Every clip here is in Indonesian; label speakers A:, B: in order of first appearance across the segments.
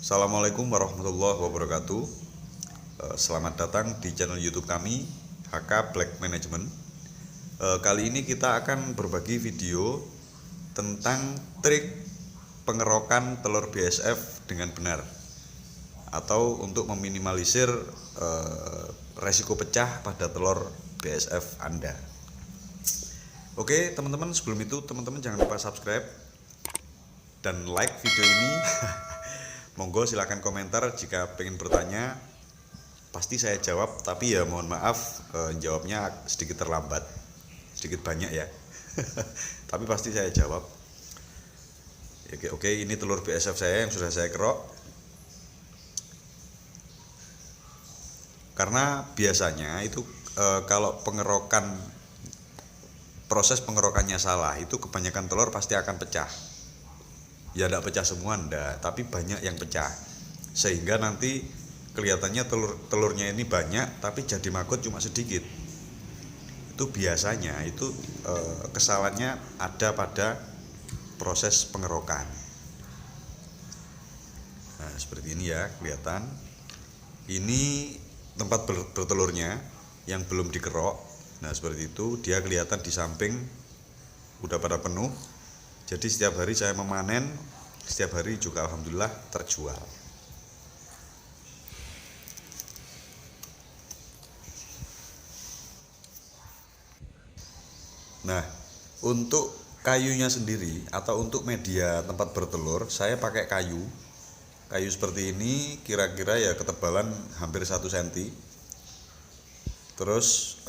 A: Assalamualaikum warahmatullahi wabarakatuh. Selamat datang di channel YouTube kami, HK Black Management. Kali ini kita akan berbagi video tentang trik pengerokan telur BSF dengan benar, atau untuk meminimalisir resiko pecah pada telur BSF Anda. Oke teman-teman, sebelum itu teman-teman jangan lupa subscribe dan like video ini. Monggo silakan komentar jika pengen bertanya, pasti saya jawab, tapi ya mohon maaf jawabnya sedikit terlambat, sedikit banyak ya. Tapi pasti saya jawab. Oke, ini telur BSF saya yang sudah saya kerok. Karena biasanya itu kalau proses pengerokannya salah, itu kebanyakan telur pasti akan pecah. Ya tidak pecah semua enggak, tapi banyak yang pecah, sehingga nanti kelihatannya telurnya ini banyak tapi jadi maggot cuma sedikit. Itu biasanya kesalahannya ada pada proses pengerokan. Nah seperti ini ya, kelihatan ini tempat bertelurnya yang belum dikerok. Nah seperti itu, dia kelihatan di samping udah pada penuh. Jadi setiap hari saya memanen, setiap hari juga alhamdulillah terjual. Nah, untuk kayunya sendiri atau untuk media tempat bertelur, saya pakai kayu seperti ini, kira-kira ya ketebalan hampir 1 cm. Terus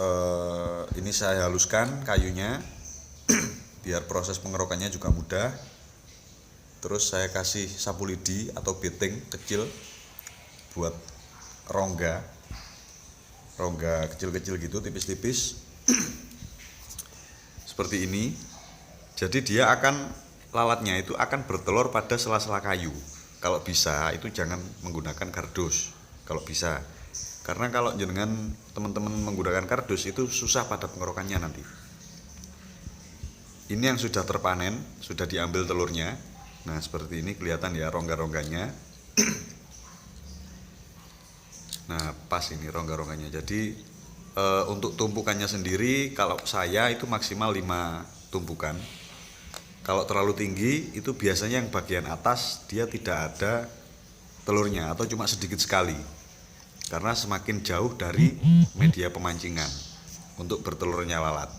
A: ini saya haluskan kayunya biar proses pengerokannya juga mudah. Terus saya kasih sapu lidi atau beting kecil buat rongga kecil-kecil gitu, tipis-tipis. Seperti ini. Jadi dia lalatnya itu akan bertelur pada sela-sela kayu. Kalau bisa itu jangan menggunakan kardus kalau bisa, karena kalau jenengan teman-teman menggunakan kardus itu susah pada pengerokannya nanti. Ini yang sudah terpanen, sudah diambil telurnya. Nah seperti ini kelihatan ya rongga-rongganya. Nah pas ini rongga-rongganya. Jadi untuk tumpukannya sendiri, kalau saya itu maksimal 5 tumpukan. Kalau terlalu tinggi itu biasanya yang bagian atas dia tidak ada telurnya atau cuma sedikit sekali, karena semakin jauh dari media pemancingan untuk bertelurnya lalat.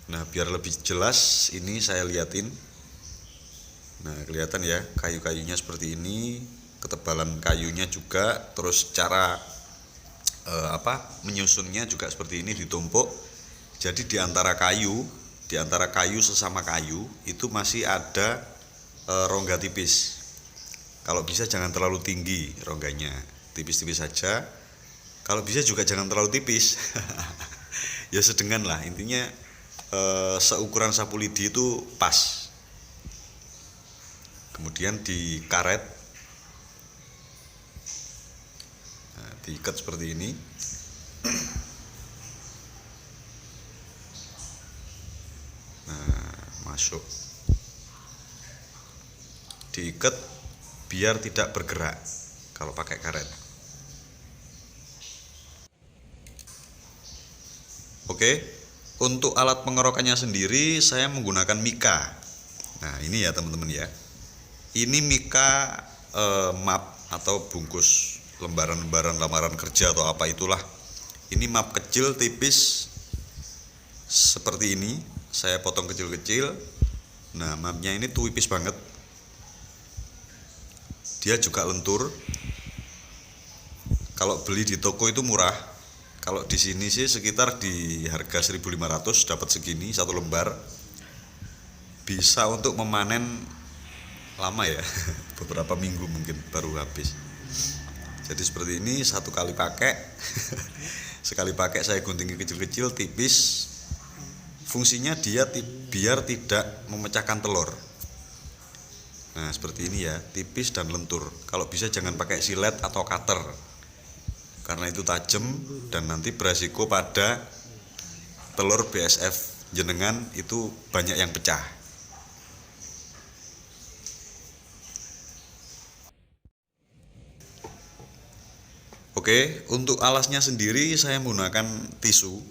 A: Nah biar lebih jelas ini saya liatin. Nah kelihatan ya kayu-kayunya seperti ini, ketebalan kayunya juga, terus cara menyusunnya juga seperti ini, ditumpuk. Jadi di antara kayu sesama kayu itu masih ada rongga tipis. Kalau bisa jangan terlalu tinggi rongganya, tipis-tipis saja. Kalau bisa juga jangan terlalu tipis. Ya sedengan lah, intinya seukuran sapu lidi itu pas. Kemudian dikaret, nah, diikat seperti ini. Nah masuk, diikat biar tidak bergerak kalau pakai karet. Oke, untuk alat pengerokannya sendiri saya menggunakan mika. Nah ini ya teman-teman ya, ini mika map atau bungkus lembaran-lembaran lamaran kerja atau apa itulah. Ini map kecil tipis seperti ini, saya potong kecil-kecil. Nah mapnya ini tipis banget, dia juga lentur. Kalau beli di toko itu murah, kalau di sini sih sekitar di harga 1.500 dapat segini satu lembar. Bisa untuk memanen lama ya, beberapa minggu mungkin baru habis. Jadi seperti ini, satu kali pakai. Sekali pakai saya gunting kecil-kecil tipis. Fungsinya dia biar tidak memecahkan telur. Nah seperti ini ya, tipis dan lentur. Kalau bisa jangan pakai silet atau cutter, karena itu tajam dan nanti beresiko pada telur BSF jenengan itu banyak yang pecah. Oke, untuk alasnya sendiri saya menggunakan tisu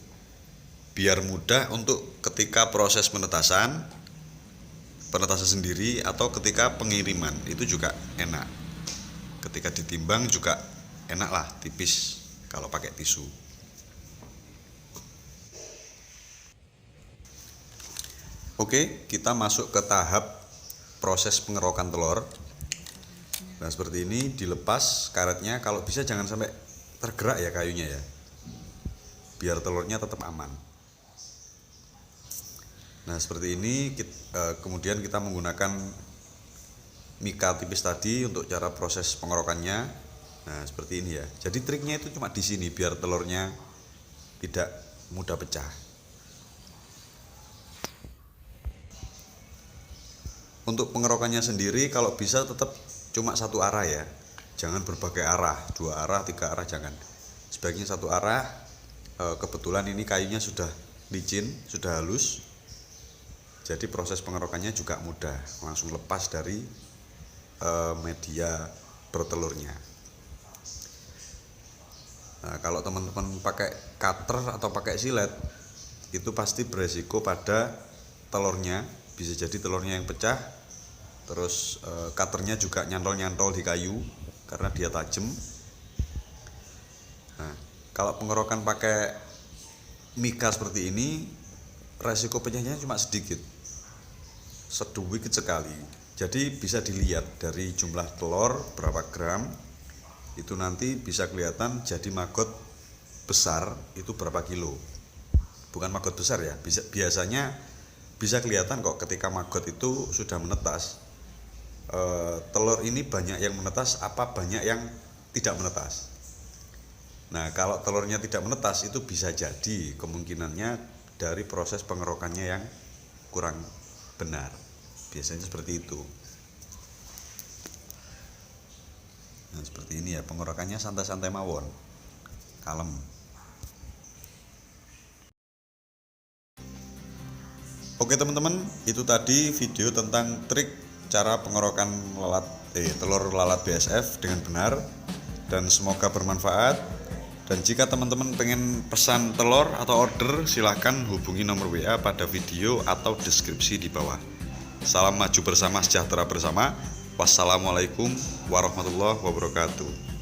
A: biar mudah untuk ketika proses penetasan sendiri atau ketika pengiriman itu juga enak. Ketika ditimbang juga enak lah, tipis kalau pakai tisu. Oke, kita masuk ke tahap proses pengerokan telur. Nah seperti ini, dilepas karetnya, kalau bisa jangan sampai tergerak ya kayunya ya, biar telurnya tetap aman. Nah seperti ini, kemudian kita menggunakan mika tipis tadi untuk cara proses pengerokannya. Nah seperti ini ya, jadi triknya itu cuma di sini biar telurnya tidak mudah pecah. Untuk pengerokannya sendiri kalau bisa tetap cuma satu arah ya, jangan berbagai arah, 2 arah, 3 arah, jangan. Sebaiknya satu arah. Kebetulan ini kayunya sudah licin, sudah halus, jadi proses pengerokannya juga mudah, langsung lepas dari media bertelurnya. Nah, kalau teman-teman pakai cutter atau pakai silet, itu pasti beresiko pada telurnya, bisa jadi telurnya yang pecah. Terus cutternya juga nyantol-nyantol di kayu karena dia tajam. Nah, kalau pengerokan pakai mika seperti ini, resiko pecahnya cuma sedikit, sedikit sekali. Jadi bisa dilihat dari jumlah telur berapa gram, itu nanti bisa kelihatan. Jadi maggot besar itu berapa kilo, bukan maggot besar ya. Biasanya bisa kelihatan kok ketika maggot itu sudah menetas. Telur ini banyak yang menetas apa banyak yang tidak menetas. Nah kalau telurnya tidak menetas itu bisa jadi kemungkinannya dari proses pengerokannya yang kurang benar, biasanya seperti itu. Nah seperti ini ya, pengerokannya santai-santai mawon, kalem. Oke teman-teman, itu tadi video tentang trik cara pengerokan telur lalat BSF dengan benar, dan semoga bermanfaat. Dan jika teman-teman pengen pesan telur atau order, silahkan hubungi nomor WA pada video atau deskripsi di bawah. Salam maju bersama, sejahtera bersama. Wassalamualaikum warahmatullahi wabarakatuh.